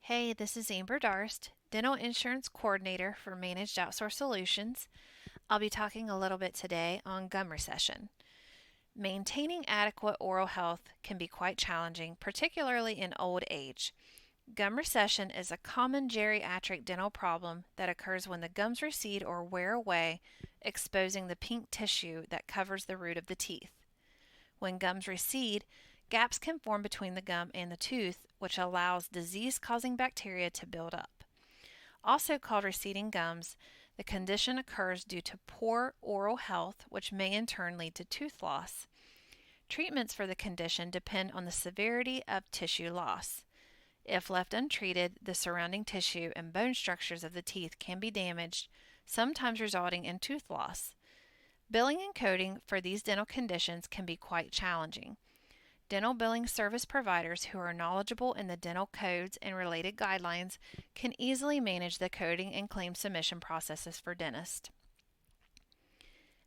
Hey, this is Amber Darst, Dental Insurance Coordinator for Managed Outsource Solutions. I'll be talking a little bit today on gum recession. Maintaining adequate oral health can be quite challenging, particularly in old age. Gum recession is a common geriatric dental problem that occurs when the gums recede or wear away, exposing the pink tissue that covers the root of the teeth. When gums recede, gaps can form between the gum and the tooth, which allows disease-causing bacteria to build up. Also called receding gums, the condition occurs due to poor oral health, which may in turn lead to tooth loss. Treatments for the condition depend on the severity of tissue loss. If left untreated, the surrounding tissue and bone structures of the teeth can be damaged, sometimes resulting in tooth loss. Billing and coding for these dental conditions can be quite challenging. Dental billing service providers who are knowledgeable in the dental codes and related guidelines can easily manage the coding and claim submission processes for dentists.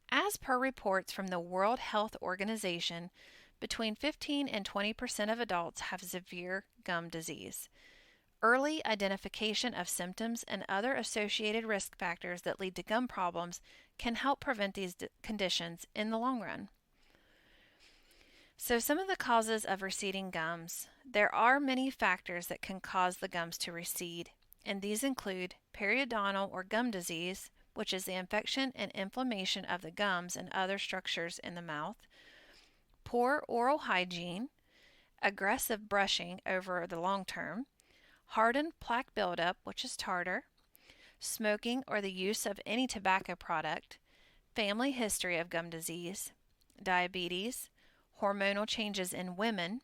As per reports from the World Health Organization, between 15 and 20% of adults have severe gum disease. Early identification of symptoms and other associated risk factors that lead to gum problems can help prevent these conditions in the long run. So some of the causes of receding gums. There are many factors that can cause the gums to recede, and these include periodontal or gum disease, which is the infection and inflammation of the gums and other structures in the mouth, poor oral hygiene, aggressive brushing over the long term, hardened plaque buildup, which is tartar, smoking or the use of any tobacco product, family history of gum disease, diabetes, hormonal changes in women,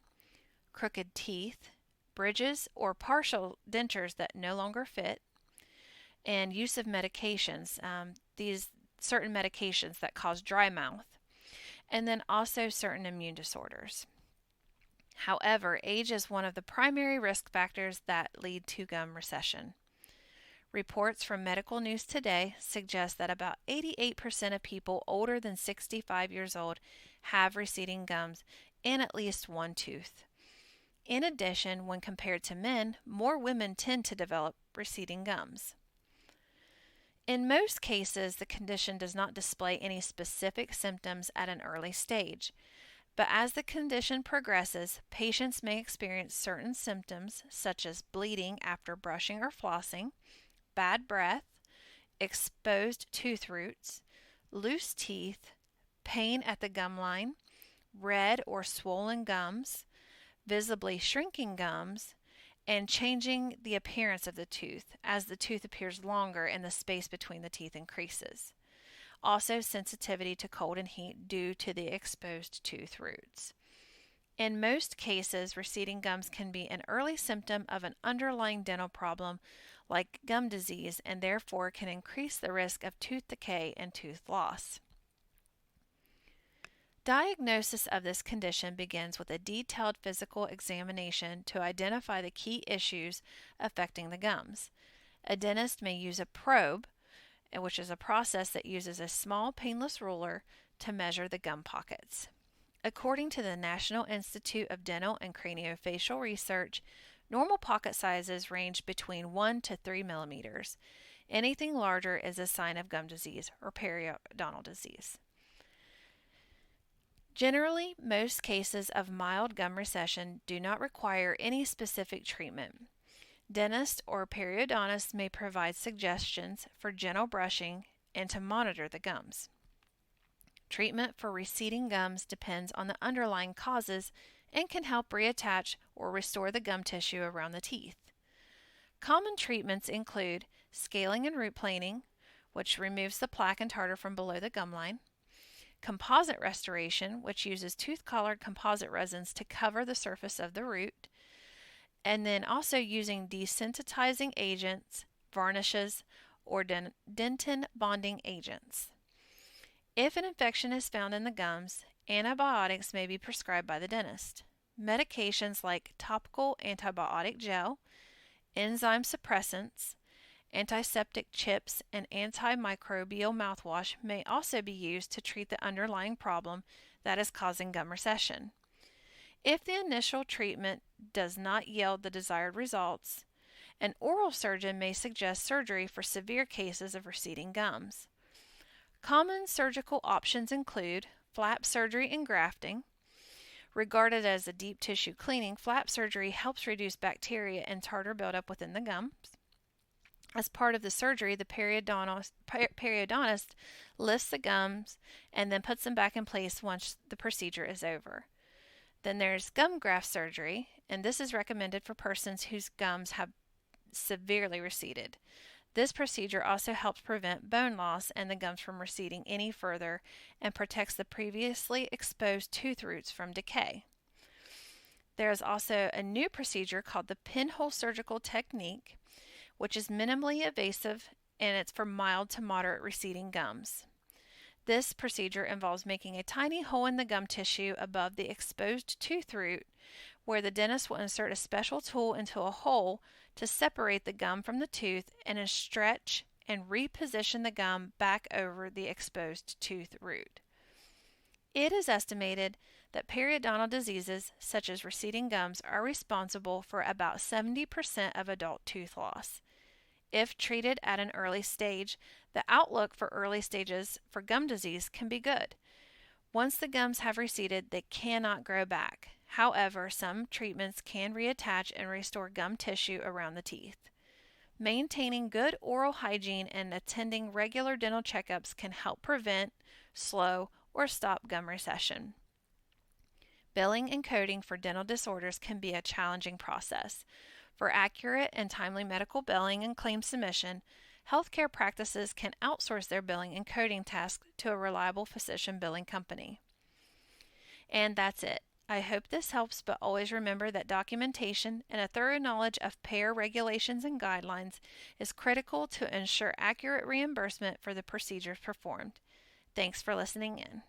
crooked teeth, bridges or partial dentures that no longer fit, and use of medications, these certain medications that cause dry mouth, and then also certain immune disorders. However, age is one of the primary risk factors that lead to gum recession. Reports from Medical News Today suggest that about 88% of people older than 65 years old have receding gums and at least one tooth. In addition, when compared to men, more women tend to develop receding gums. In most cases, the condition does not display any specific symptoms at an early stage, but as the condition progresses, patients may experience certain symptoms such as bleeding after brushing or flossing, bad breath, exposed tooth roots, loose teeth, pain at the gumline, red or swollen gums, visibly shrinking gums, and changing the appearance of the tooth as the tooth appears longer and the space between the teeth increases. Also, sensitivity to cold and heat due to the exposed tooth roots. In most cases, receding gums can be an early symptom of an underlying dental problem like gum disease and therefore can increase the risk of tooth decay and tooth loss. Diagnosis of this condition begins with a detailed physical examination to identify the key issues affecting the gums. A dentist may use a probe, which is a process that uses a small painless ruler to measure the gum pockets. According to the National Institute of Dental and Craniofacial Research, normal pocket sizes range between 1 to 3 millimeters. Anything larger is a sign of gum disease or periodontal disease. Generally, most cases of mild gum recession do not require any specific treatment. Dentists or periodontists may provide suggestions for gentle brushing and to monitor the gums. Treatment for receding gums depends on the underlying causes and can help reattach or restore the gum tissue around the teeth. Common treatments include scaling and root planing, which removes the plaque and tartar from below the gum line, composite restoration, which uses tooth-colored composite resins to cover the surface of the root, and then also using desensitizing agents, varnishes, or dentin bonding agents. If an infection is found in the gums, antibiotics may be prescribed by the dentist. Medications like topical antibiotic gel, enzyme suppressants, antiseptic chips, and antimicrobial mouthwash may also be used to treat the underlying problem that is causing gum recession. If the initial treatment does not yield the desired results, An oral surgeon may suggest surgery for severe cases of receding gums. Common surgical options include flap surgery and grafting. Regarded as a deep tissue cleaning, flap surgery helps reduce bacteria and tartar buildup within the gums. As part of the surgery, the periodontist lifts the gums and then puts them back in place once the procedure is over. Then there's gum graft surgery, and this is recommended for persons whose gums have severely receded. This procedure also helps prevent bone loss and the gums from receding any further and protects the previously exposed tooth roots from decay. There is also a new procedure called the pinhole surgical technique, which is minimally invasive and it's for mild to moderate receding gums. This procedure involves making a tiny hole in the gum tissue above the exposed tooth root, where the dentist will insert a special tool into a hole to separate the gum from the tooth and then stretch and reposition the gum back over the exposed tooth root. It is estimated that periodontal diseases such as receding gums are responsible for about 70% of adult tooth loss. If treated at an early stage, the outlook for early stages for gum disease can be good. Once the gums have receded, they cannot grow back. However, some treatments can reattach and restore gum tissue around the teeth. Maintaining good oral hygiene and attending regular dental checkups can help prevent, slow, or stop gum recession. Billing and coding for dental disorders can be a challenging process. For accurate and timely medical billing and claim submission, healthcare practices can outsource their billing and coding tasks to a reliable physician billing company. And that's it. I hope this helps, but always remember that documentation and a thorough knowledge of payer regulations and guidelines is critical to ensure accurate reimbursement for the procedures performed. Thanks for listening in.